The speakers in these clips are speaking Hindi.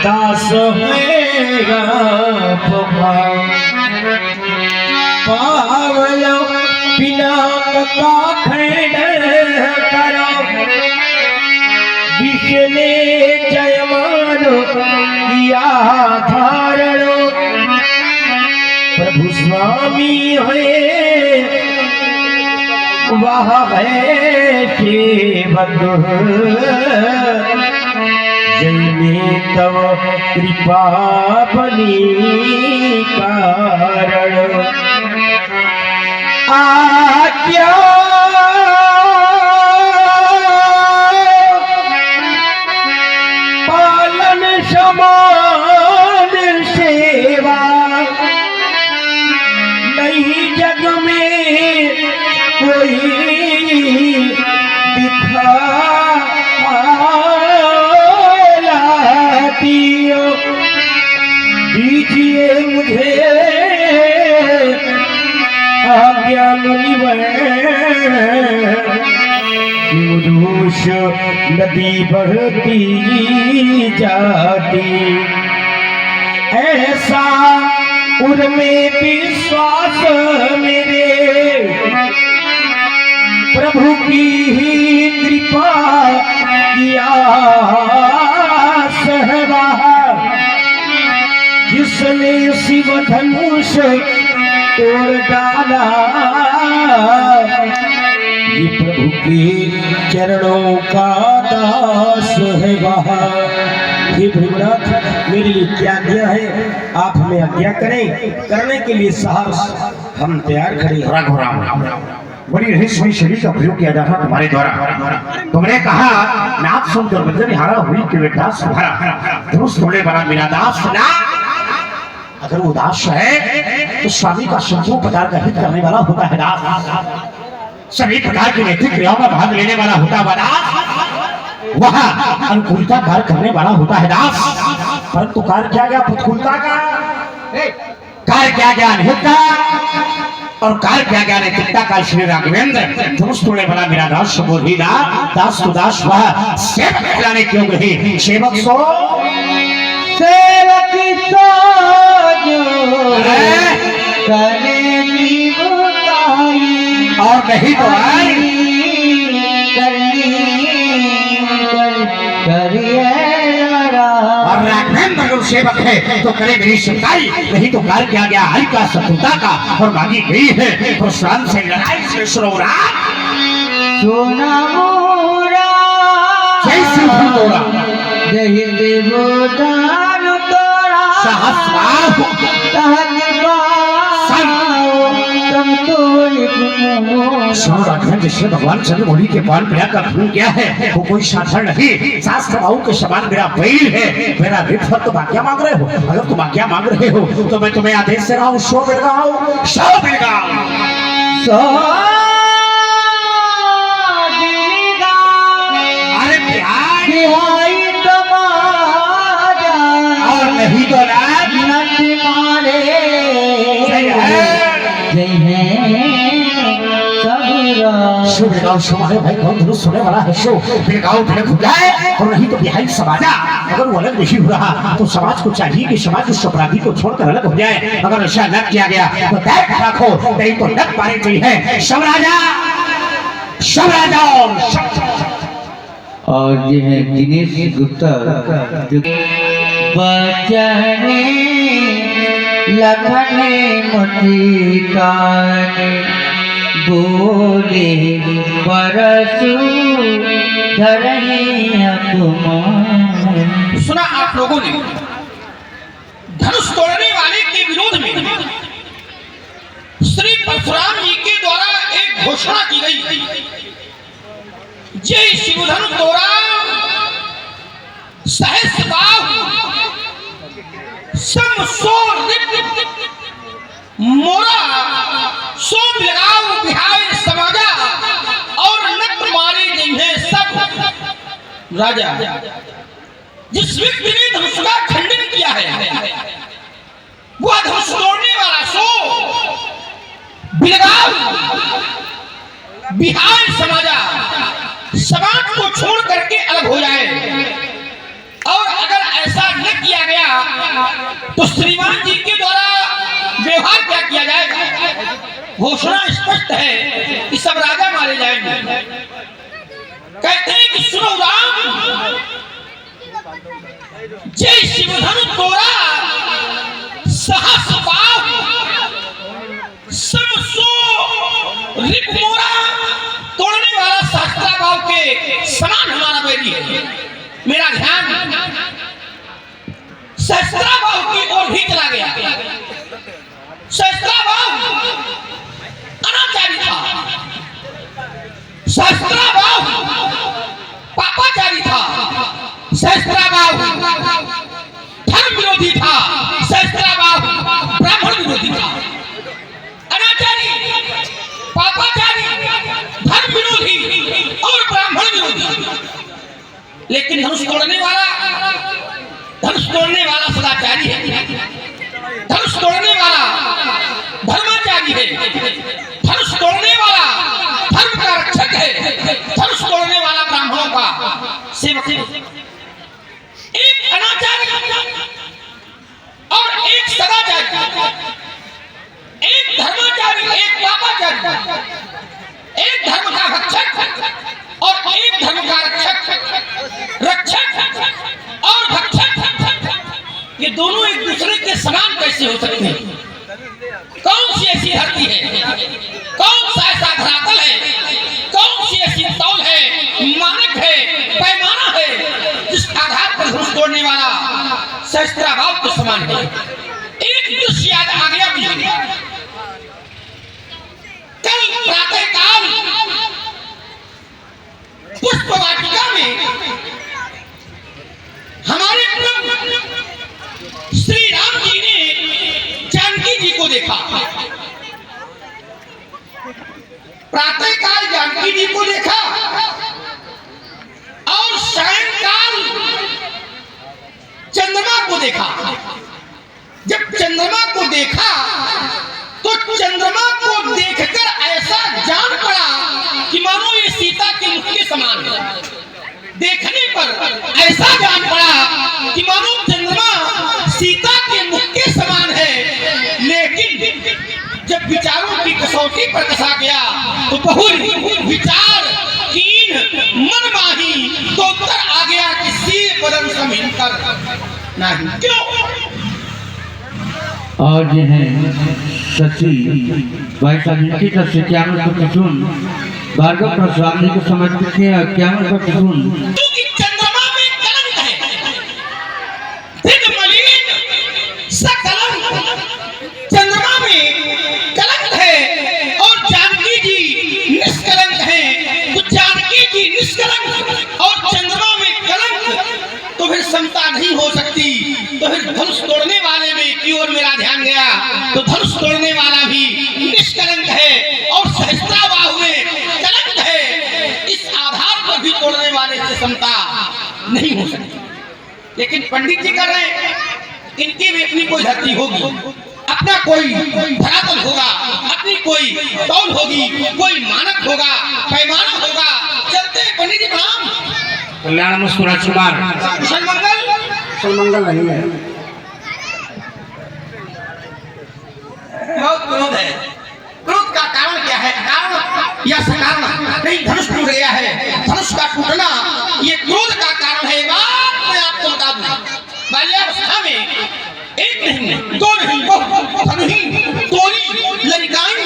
दास होएगा पावलो पिनाक का खंड करो विष्णे जयमानो किया धारणो प्रभु स्वामी है वह है सेवक जैने तव कृपा बनी कारण आज्ञा पालन समान सेवा नहीं जग में कोई दिखालातियो दीजिए मुझे आज्ञा मुनिवर क्यों नदी बढ़ती जाती ऐसा उनमें विश्वास मेरे प्रभु की ही कृपा किया सहवा जिसने शिव धनुष तोड़ डाला ये प्रभु के चरणों का दास है वहाँ। हे भृगुनाथ मेरे लिए क्या आज्ञा है आप हमें आज्ञा करें करने के लिए साहस हम तैयार खड़े हैं। रघुराम बड़ी रहस्यमयी शैली का प्रयोग किया जा रहा तुम्हारे द्वारा। तुमने कहा नाथ सुन दुर्बंधन हारा हुई के दास तुम्हारा धनुष तोड़ने वाला मेरा दास ना अगर वो दास है तो स्वामी का संपूर्ण प्रकार का हित करने वाला होता है दास सभी प्रकार की नैतिक क्रियाओं में भाग लेने वाला होता है दास वह अनुकूलता कार्य करने वाला होता है दास परंतु कार्य क्या गया प्रतिकूलता का कार्य क्या गया अनहितता और कार्य क्या ज्ञान नैतिकता का श्री राघवेंद्र धनुष तोड़ने वाला मेरा दास बोधी दास तो दास वह सेवक कहलाने के योग्य है सेवक सो सेवक सो जो करे और नहीं तो और राघवेंद्र अगर सेवक है तो करे मेरी सेवकाई नहीं तो कार्य किया गया हरि का शत्रुता का और मांगी गई है परशुराम से लड़ाई से सरोरा सोना मोरा जय श्री तोरा जय देवदान तोरा सहस्रार जिसने भगवान चंद्र मौली के पान प्रिया का खून किया है वो कोई साधारण नहीं शास्त्र भाव के समान मेरा बैल है मेरा रिश्वत तो भाग्या मांग रहे हो अगर तुम भाग्या मांग रहे हो तो मैं तुम्हें आदेश से रहा हूँ 100 बिलगाओ 100 बिलगाओ अरे बिहाई और नहीं तो हमारे भाई कौन धनुष सोने वाला है शो बिलगाओ भिड़क हो जाए और नहीं तो बिहाई समाजा अगर वो अलग नहीं हो रहा तो समाज को चाहिए कि समाज उस अपराधी को छोड़कर अलग हो जाए अगर ऐसा न किया गया तो देख रखो नहीं तो नक मारे चाहिए सब राजा और ये है दिनेश गुप्ता बचने लखने मुटिकाने बोले परसु धरणी अपमान। सुना आप लोगों ने धनुष तोड़ने वाले के विरोध में श्री परशुराम जी के द्वारा एक घोषणा की गई जय शिवधनु तोड़ा सहस्रबाहु मोरा सो बिलगाओ बिहार समाजा और नट मारे जिन्हें सब राजा जिस व्यक्ति ने धनुष का खंडन किया है वह धनुष तोड़ने वाला सो बिलगाओ बिहार समाजा समाज को छोड़ करके अलग हो जाए और अगर ऐसा न किया तो श्रीमान जी के द्वारा व्यवहार क्या किया जाएगा? घोषणा स्पष्ट है कि सब राजा मारे जाएंगे। कहते हैं कि सुनो राम, जय शिवधनु तोरा सहस बाहु समसो रिपुरा, तोड़ने वाला शास्त्रा भाव के समान हमारा बैरी है। मेरा ध्यान शास्त्रा भाव की ओर भी चला गया। शास्त्रा भाव अनाचारी था, शास्त्रा भाव पापाचारी था, शास्त्रा भाव धर्म विरोधी था, शास्त्रा भाव ब्राह्मण विरोधी था। अनाचारी, पापाचारी, धर्म विरोधी और ब्राह्मण विरोधी। लेकिन धनुष तोड़ने वाला सदाचारी है, धनुष तोड़ने वाला धर्माचारी है, धनुष तोड़ने वाला धर्म का रक्षक है, धनुष तोड़ने वाला ब्राह्मणों का सेवक है। एक अनाचारी और एक सदाचारी, एक धर्माचारी, एक पापाचारी, एक धर्म का रक्षक और एक धर्म का रक्षक और भक्षक, ये दोनों एक दूसरे के समान कैसे हो सकते हैं? कौन सी ऐसी धरती है, कौन सा ऐसा धरातल है, कौन सी ऐसी तौल है, मानक है, पैमाना है जिस आधार पर धनुष तोड़ने वाला शास्त्राभाव के समान है? एक दृश्य याद आ गया मुझे। कल प्रातः काल पुष्प वाटिका में हमारे श्री राम जी ने जानकी जी को देखा। प्रातः काल जानकी जी को देखा और सायंकाल चंद्रमा को देखा। जब चंद्रमा को देखा तो चंद्रमा को देखकर ऐसा जान पड़ा कि मानो ये सीता के मुख के समान है। देखने पर ऐसा जान पड़ा कि मानो चंद्रमा सीता के मुख के समान है। लेकिन जब विचारों की कसौटी पर कसा गया तो बहुत विचार कीन मन माही, तो उत्तर आ गया कि सीर बदन समीन कर नहीं। क्यों? और ये हैं शशि भाई साहब की तरफ से 51 भार्गव प्रसाद जी को समर्पित किया। 51 क्योंकि चंद्रमा में कलंक है, दिन मलिन सकलंक, चंद्रमा में कलंक है और जानकी जी निष्कलंक है। तो जानकी जी निष्कलंक और चंद्रमा में कलंक, तो फिर समता नहीं हो सकती। तो फिर धनुष तोड़ने वाले में की ओर मेरा ध्यान गया, तो धनुष तोड़ने वाला भी निष्कलंक है और सहस्त्राबाहु में कलंक है। इस आधार पर भी तोड़ने वाले से समता नहीं हो सकती। लेकिन पंडित जी कर रहे हैं, इनकी भी अपनी कोई धरती होगी, अपना कोई धरातल होगा, अपनी कोई तौल होगी, कोई मानक होगा, पैमाना होगा। चलते हैं पंडित जी, प्रणाम। कल्याण मस्तु राजकुमार। कुशल मंगल। मंगल नहीं है। बहुत क्रोध है। क्रोध का कारण क्या है? कारण या सकारण नहीं, धनुष टूट गया है। धनुष का टूटना ये क्रोध का कारण है। बात मैं आपको बता दूं, बाल्यावस्था में एक नहीं, दो नहीं, बहुत धनुही तोरी ललिकाएं,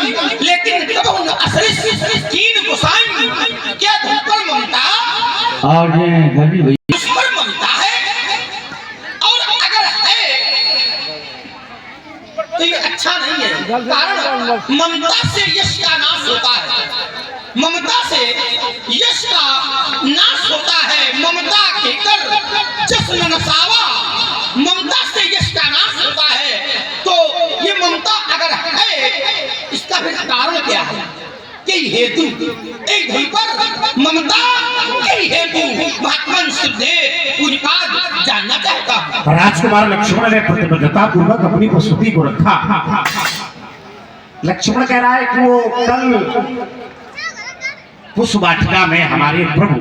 लेकिन कब असरिस कीन गुसाई, क्या धन पर ममता और ये गली भाई उस पर ममता है। और अगर है तो ये अच्छा नहीं है। कारण ममता से यश का नाश होता है, ममता से यश का नाश होता है। ममता के कर जश्न नसावा, ममता से यश का नाश होता है। तो ये ममता अगर है, इसका फिर कारण क्या है? यही हेतु एक धन पर ममता, यही हेतु महात्मा सुखदेव पूज्यपाद जानना चाहता हूँ। राजकुमार लक्ष्मण ने प्रतिबद्धता पूर्वक अपनी प्रस्तुति को रखा। लक्ष्मण कह रहा है कि वो कल पुष्प वाटिका में हमारे प्रभु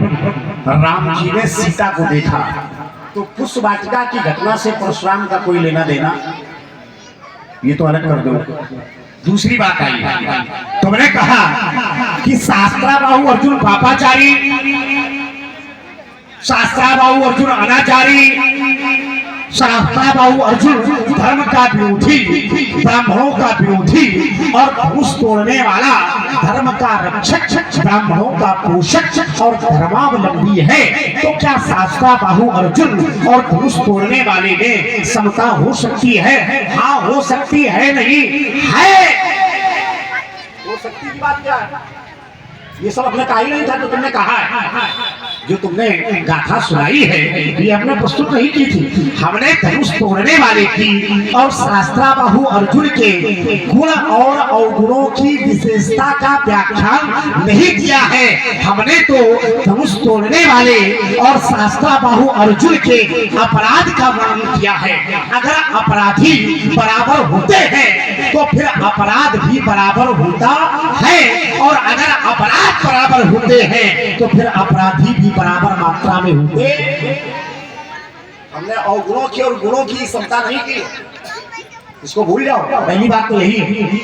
राम जी ने सीता को देखा। तो पुष्प वाटिका की घटना से परशुराम का कोई लेना देना, ये तो अलग कर दो। दूसरी बात आई, तुमने कहा कि शास्त्राबाहु अर्जुन पापाचारी, शास्त्राबाहु अर्जुन अनाचारी, शास्त्राबाहु अर्जुन धर्म का विरोधी, ब्राह्मणों का विरोधी और धनुष तोड़ने वाला, धर्म का रक्षक, ब्राह्मणों का पोषक और धर्मावलंबी है। तो क्या शास्त्राबाहु अर्जुन और धनुष तोड़ने वाले में समता हो सकती है? हाँ हो सकती है, नहीं है हो सकती की बात क्या है? ये सब अपने का ही नहीं था, तो तुमने कहा है। जो तुमने गाथा सुनाई है ये हमने प्रस्तुत नहीं की थी, हमने धनुष तोड़ने वाले की और शास्त्राबाहु अर्जुन के गुण और अवगुणों की विशेषता का व्याख्यान नहीं किया है। हमने तो धनुष तोड़ने वाले और शास्त्राबाहु अर्जुन के अपराध का वर्णन किया है। अगर अपराधी बराबर होते हैं तो फिर अपराध भी बराबर होता है, और अगर अपराध बराबर होते हैं तो फिर अपराधी भी बराबर मात्रा में होते। हमने अवगुणों की और गुणों की समता नहीं की, इसको भूल जाओ। पहली बात तो यही है।